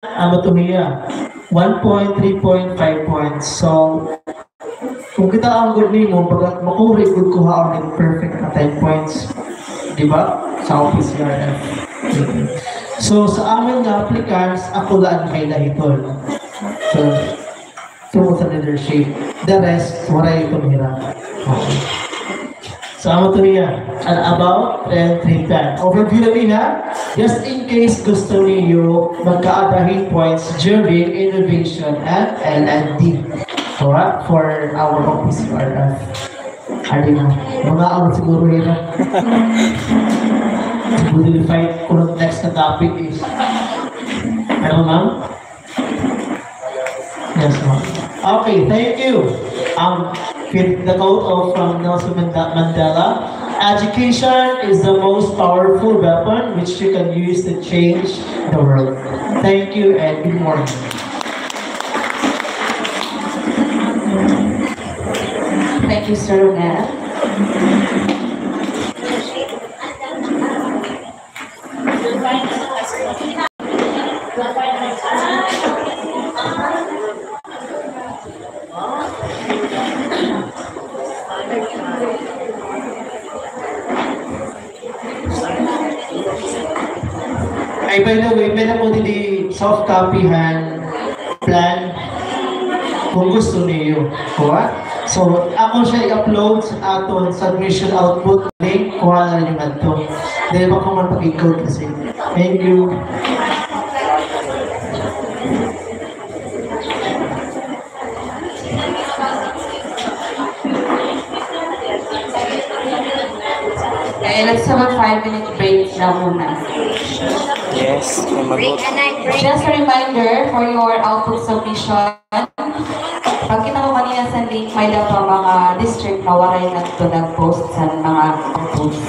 Amatuhiya. 1 point, 3.5 points. So, kung kita ang good mo, bagat makuri good ko haon perfect na 10 points. Diba? Sa OPCRF. So, sa amin nga applicants, ako lang kay lahitol. So, tungkol sa leadership. The rest, wala yung kumira. Okay. So, amatuhiya. About and treatment. Overview na din ha? Just in case gusto niyo magka-abrahin points during innovation and L&D. Alright? For our OPCRF. Adi na. Mga ako siguro yun. Siguro fight kung next na topic is ano ma'am? Yes ma'am. Okay, thank you. With the quote of from Nelson Mandela, education is the most powerful weapon which you can use to change the world. Thank you and good morning. Thank you, Sir Ned. Ay, by the way, meron po din soft copyhan plan kung gusto niyo. Kuha? So, ako siya i-upload sa aton submission output link. Kuha na rin naman ito. Dahil baka man pag-i-code kasi. Thank you. Okay, let's have a 5-minute break na muna. Yes, Just a reminder for your output submission. Pag kita mo kanina sa link, may lang mga district na waray na ito nag-post sa mga outputs.